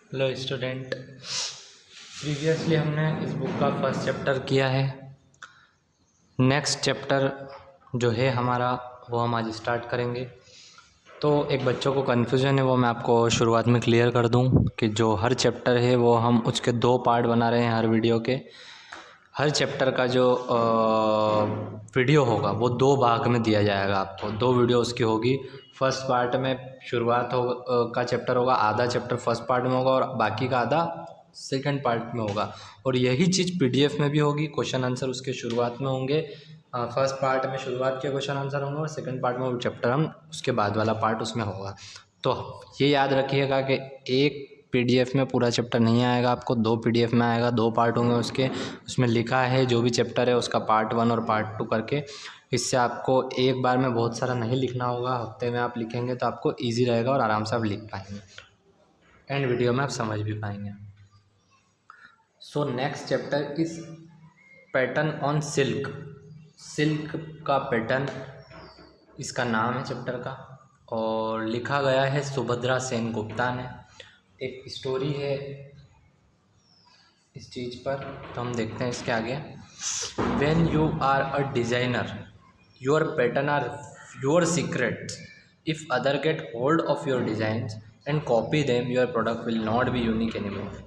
Hello student, previously हमने इस book का फर्स्ट चैप्टर किया है। नेक्स्ट चैप्टर जो है हमारा वो हम आज स्टार्ट करेंगे। तो एक बच्चों को कन्फ्यूज़न है वो मैं आपको शुरुआत में क्लियर कर दूं कि जो हर चैप्टर है वो हम उसके 2 पार्ट बना रहे हैं। हर वीडियो के हर चैप्टर का जो वीडियो होगा वो 2 भाग में दिया जाएगा आपको। 2 वीडियो उसकी होगी। फर्स्ट पार्ट में शुरुआत का चैप्टर होगा, आधा चैप्टर फर्स्ट पार्ट में होगा और बाकी का आधा सेकंड पार्ट में होगा। और यही चीज़ पीडीएफ में भी होगी। क्वेश्चन आंसर उसके शुरुआत में होंगे। फर्स्ट पार्ट में शुरुआत के क्वेश्चन आंसर होंगे और सेकंड पार्ट में वो चैप्टर हम उसके बाद वाला पार्ट उसमें होगा। तो ये याद रखिएगा कि एक पीडीएफ में पूरा चैप्टर नहीं आएगा आपको, 2 पीडीएफ में आएगा, 2 पार्ट होंगे उसके। उसमें लिखा है जो भी चैप्टर है उसका पार्ट 1 और पार्ट 2 करके। इससे आपको एक बार में बहुत सारा नहीं लिखना होगा, हफ्ते में आप लिखेंगे तो आपको ईजी रहेगा और आराम से आप लिख पाएंगे। एंड वीडियो में आप समझ भी पाएंगे। So next chapter is pattern on silk. Silk का पैटर्न इसका नाम है चैप्टर का और लिखा गया है सुभद्रा सेन गुप्ता ने। एक स्टोरी है इस चीज़ पर, तो हम देखते हैं इसके आगे। When you are a designer your pattern are your secret. If other get hold of your designs and copy them your product will not be unique anymore.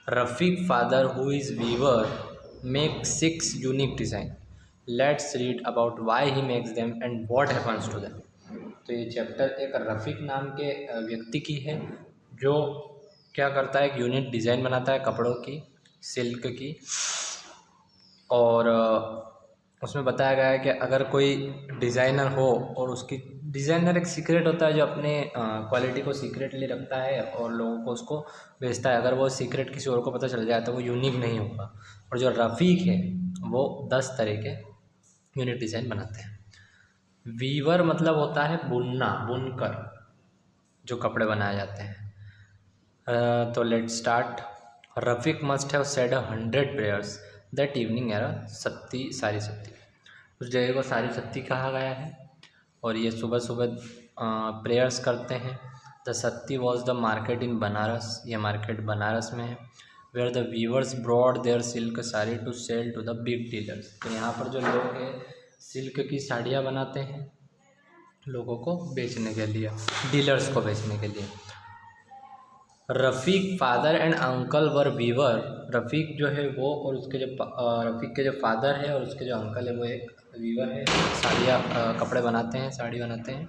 Rafiq father, who is weaver, makes 6 unique design. Let's read about why he makes them and what happens to them. तो ये chapter एक रफ़ीक नाम के व्यक्ति की है जो क्या करता है, एक यूनिक डिज़ाइन बनाता है कपड़ों की, सिल्क की। और उसमें बताया गया है कि अगर कोई डिज़ाइनर हो और उसकी डिज़ाइनर एक सीक्रेट होता है जो अपने क्वालिटी को सीक्रेटली रखता है और लोगों को उसको बेचता है। अगर वो सीक्रेट किसी और को पता चल जाए तो वो यूनिक नहीं होगा। और जो रफ़ीक है वो 10 तरह के यूनिक डिज़ाइन बनाते हैं। वीवर मतलब होता है बुनना, बुनकर जो कपड़े बनाए जाते हैं। तो let's start. Rafiq must have said 100 prayers that evening era Satti सारी सत्ती। उस जगह को सारी सत्ती कहा गया है और ये सुबह सुबह प्रेयर्स करते हैं। The Satti was the market in Banaras. ये मार्केट बनारस में है। Where the weavers brought their silk sari to sell to the big dealers. तो यहाँ पर जो लोग हैं सिल्क की साड़ियाँ बनाते हैं लोगों को बेचने के लिए, डीलर्स को बेचने के लिए। Rafiq father and uncle were weaver. Rafiq जो है वो और उसके जो रफ़ीक के जो फादर है और उसके जो अंकल है वो एक वीवर है, साड़ियाँ कपड़े बनाते हैं, साड़ी बनाते हैं।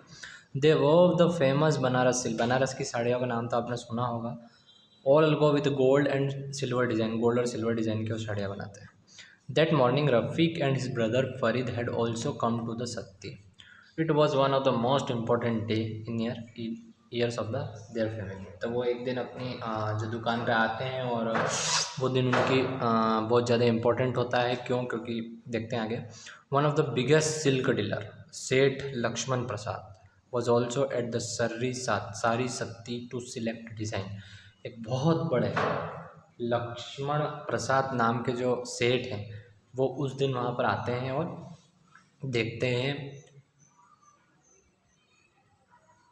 They wove the famous Banaras silk. Banaras की साड़ियों का नाम तो आपने सुना होगा। All go with gold and silver design. Gold और सिल्वर डिज़ाइन की वो साड़ियाँ बनाते हैं। That morning Rafiq and his brother Farid had also come to the city. It was one of the most important day in years of the their family. तो वो एक दिन अपनी जो दुकान पे आते हैं और वो दिन उनकी बहुत ज़्यादा इम्पोर्टेंट होता है। क्यों? क्योंकि देखते हैं आगे। One of the biggest silk dealer सेठ लक्ष्मण प्रसाद वॉज ऑल्सो एट द सारी सत्ती टू सिलेक्ट डिज़ाइन। एक बहुत बड़े लक्ष्मण प्रसाद नाम के जो सेठ हैं वो उस दिन वहाँ पर आते हैं और देखते हैं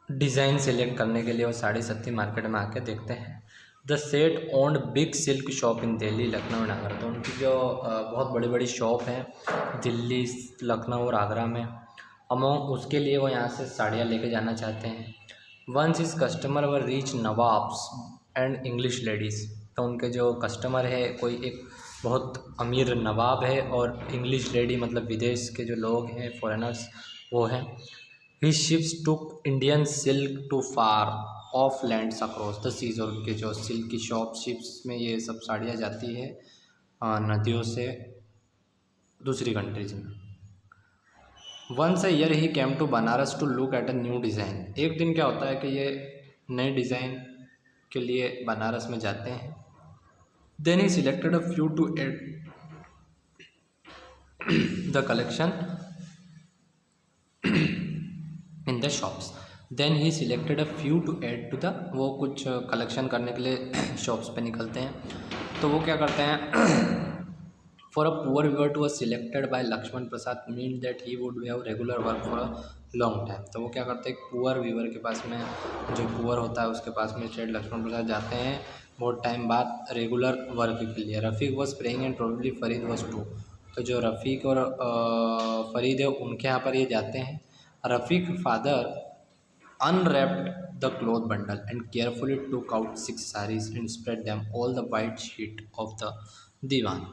डिज़ाइन सेलेक्ट करने के लिए। वो साड़ी सत्ती मार्केट में आके देखते हैं। The set owned big silk shop in Delhi, Lucknow and Agra. तो उनकी जो बहुत बड़ी बड़ी शॉप हैं दिल्ली, लखनऊ और आगरा में। अमोंग उसके लिए वो यहाँ से साड़ियाँ लेके जाना चाहते हैं। वंस इस customer were reach nawabs and English ladies. तो उनके जो कस्टमर है कोई एक बहुत अमीर नवाब है और इंग्लिश लेडी मतलब विदेश के जो लोग हैं फॉरेनर्स वो हैं। He ships took Indian silk to far off lands across the seas. और उनके जो सिल्क की शॉप शिप्स में ये सब साड़ियाँ जाती है नदियों से दूसरी कंट्रीज में। Once a year he came to Banaras to look at a new design. एक दिन क्या होता है कि ये नए डिज़ाइन के लिए बनारस में जाते हैं। Then he selected a few to add the collection in the shops. Then he selected a few to add to the. वो कुछ कलेक्शन करने के लिए शॉप्स पे निकलते हैं। तो वो क्या करते हैं for a poor weaver to a selected by Lakshman Prasad mean that he would have regular work for a long time. तो वो क्या करते हैं, एक पुअर वीवर के पास में, जो पुअर होता है उसके पास में सेठ लक्ष्मण प्रसाद जाते हैं बहुत टाइम बाद रेगुलर वर्क के लिए। Rafiq was praying and probably Farid was too. तो जो रफ़ीक और फरीद है उनके यहाँ पर ये जाते हैं। रफ़ीक father unwrapped the cloth bundle and carefully took out 6 sarees and spread them all the white sheet of the दीवान।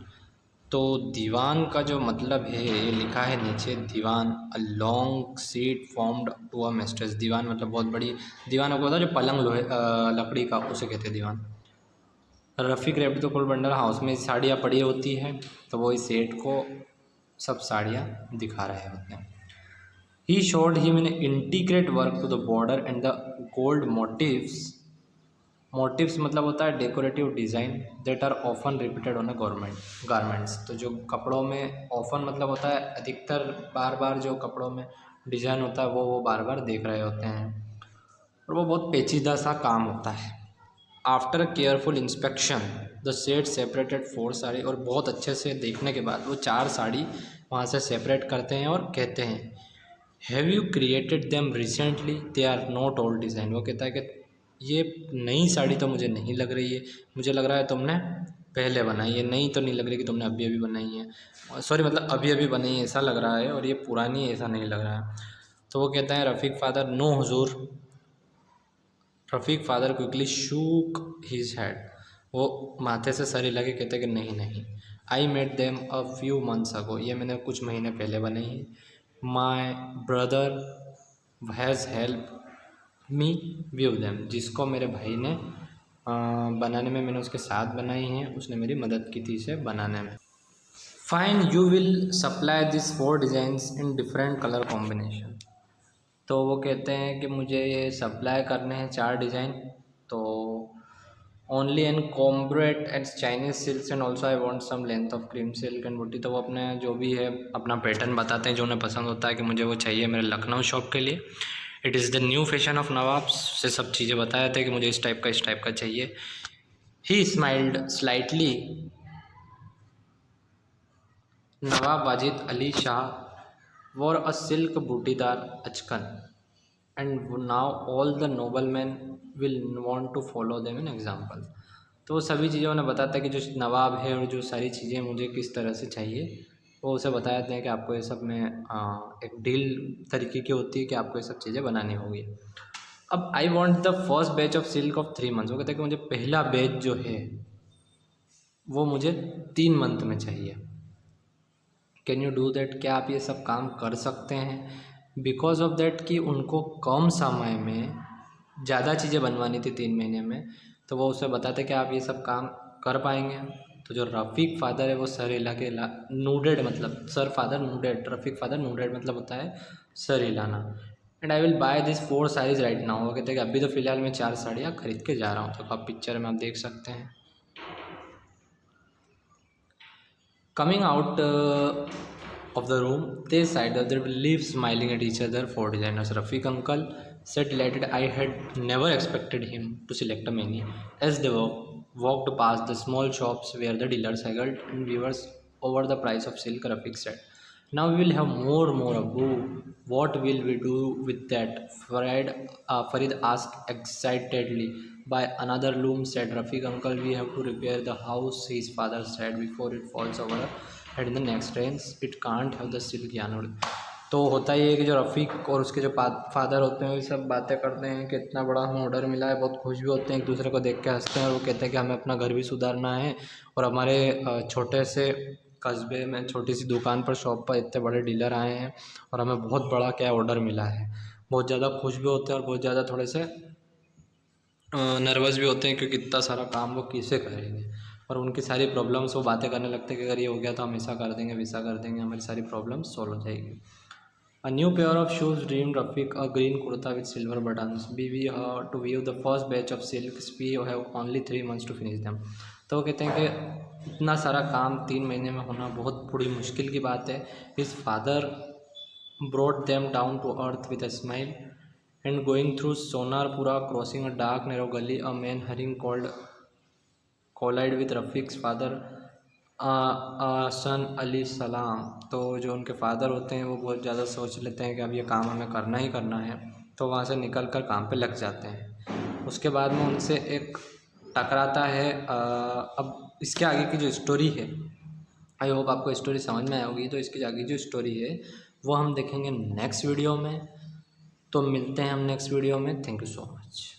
तो दीवान का जो मतलब है ये लिखा है नीचे, divan a long seat formed to a mattress. दीवान मतलब बहुत बड़ी, दीवान आपको पता है जो पलंग लोहे लकड़ी का, उसे कहते हैं दीवान। रफ़ीक रेप्ड द क्लोथ बंडल, हाँ उसमें साड़ियाँ पड़ी होती हैं, तो वो इस सेठ को सब साड़ियाँ दिखा रहे होते हैं। He showed him an intricate work to the border and the gold motifs. Motives मतलब होता है decorative design that are often repeated on a garments. तो जो कपड़ों में ऑफन मतलब होता है अधिकतर, बार बार जो कपड़ों में डिज़ाइन होता है वो बार बार देख रहे होते हैं, और वो बहुत पेचीदा सा काम होता है। After careful inspection the set separated 4 sari, और बहुत अच्छे से देखने के बाद वो 4 साड़ी वहाँ से सेपरेट करते हैं और कहते हैं have you created them recently, they are not old design. वो कहता है कि ये नई साड़ी तो मुझे नहीं लग रही है, मुझे लग रहा है तुमने पहले बनाई है, नई तो नहीं लग रही कि तुमने अभी अभी बनाई है, सॉरी मतलब अभी अभी बनाई है ऐसा लग रहा है, और ये पुरानी है ऐसा नहीं लग रहा है। तो वो कहता है रफ़ीक फादर नो हुजूर, Rafiq father quickly shook his head. वो माथे से सर हिला के कहते हैं कि नहीं नहीं, I made them a few months ago, ये मैंने कुछ महीने पहले बनाई है। My brother has help me view them, जिसको मेरे भाई ने बनाने में, मैंने उसके साथ बनाई हैं, उसने मेरी मदद की थी इसे बनाने में। Fine you will supply this 4 designs in different colour combination. तो वो कहते हैं कि मुझे ये सप्लाई करने हैं 4 डिज़ाइन, तो ओनली एन कॉम्ब्रेट and Chinese silk and also I want some length of cream silk and booti. तो वो अपने जो भी है अपना पैटर्न बताते हैं जो उन्हें पसंद होता है कि मुझे वो चाहिए मेरे लखनऊ शॉप के लिए। It is the new fashion of Nawab से सब चीज़ें बताए थे कि मुझे इस टाइप का चाहिए। He smiled slightly, Nawab Wajid Ali Shah wore a silk bootidar achkan and now all the nobleman will want to follow them in example. तो वो सभी चीज़ें उन्हें बताता है कि जो नवाब है और जो सारी चीज़ें मुझे किस तरह से चाहिए, वो उसे बता देते हैं कि आपको ये सब में एक डील तरीके की होती है कि आपको ये सब चीज़ें बनानी होगी। अब I want the first batch of silk of 3 months. वो कहते हैं कि मुझे पहला बैच जो है वो मुझे 3 मंथ में चाहिए। कैन यू डू दैट, क्या आप ये सब काम कर सकते हैं? बिकॉज ऑफ दैट कि उनको कम समय में ज़्यादा चीज़ें बनवानी थी 3 महीने में, तो वो उसे बताते कि आप ये सब काम कर पाएंगे। तो जो रफ़ीक फ़ादर है वो सर हिला के नूडेड, मतलब सर फादर नूडेड, रफ़ीक फ़ादर नूडेड मतलब होता है सर हिलाना। And I will by this 4 saris right now. वो कहते हैं कि अभी तो फ़िलहाल मैं 4 साड़ियाँ खरीद के जा रहा हूँ। तो आप पिक्चर में आप देख सकते हैं। Coming out of the room, they sat there, they live smiling at each other. 4 designers. Rafiq uncle said delighted. I had never expected him to select a many. As they walked past the small shops where the dealers haggled and viewers over the price of silk, Rafiq said, now we will have more. Abu, what will we do with that? Farid asked excitedly. By another loom, said Rafiq uncle, we have to repair the house, his father said, before it falls over and in the next rains. It can't have the silk yarn. तो होता ही है कि जो रफ़ीक और उसके जो father होते हैं वो सब बातें करते हैं कि इतना बड़ा हमें ऑर्डर मिला है, बहुत खुश भी होते हैं, एक दूसरे को देख के हंसते हैं, और वो कहते हैं कि हमें अपना घर भी सुधारना है, और हमारे छोटे से कस्बे में छोटी सी दुकान पर शॉप पर इतने बड़े डीलर आए हैं और हमें बहुत बड़ा क्या ऑर्डर मिला है। बहुत ज़्यादा खुश भी होते हैं और बहुत ज़्यादा थोड़े से नर्वस भी होते हैं, क्योंकि इतना सारा काम वो कैसे करेंगे, और उनकी सारी प्रॉब्लम्स वो बातें करने लगते हैं कि अगर ये हो गया तो हम ऐसा कर देंगे वैसा कर देंगे, हमारी सारी प्रॉब्लम्स सॉल्व हो जाएगी। A new pair of shoes dreamed Rafiq, a green kurta with silver buttons. We to view the first batch of silks. We have only 3 months to finish them. तो वो कहते हैं कि इतना सारा काम 3 महीने में होना बहुत बड़ी मुश्किल की बात है। His father brought them down to earth with a smile. And going through Sonarpura, crossing a dark narrow gully, a man hurrying collided with Rafiq's father. सन अली सलाम, तो जो उनके फादर होते हैं वो बहुत ज़्यादा सोच लेते हैं कि अब ये काम हमें करना ही करना है, तो वहाँ से निकल कर काम पे लग जाते हैं। उसके बाद में उनसे एक टकराता है। अब इसके आगे की जो स्टोरी है, आई होप आपको स्टोरी समझ में आई होगी। तो इसकी आगे जो स्टोरी है वो हम देखेंगे नेक्स्ट वीडियो में। तो मिलते हैं हम नेक्स्ट वीडियो में। Thank you so much.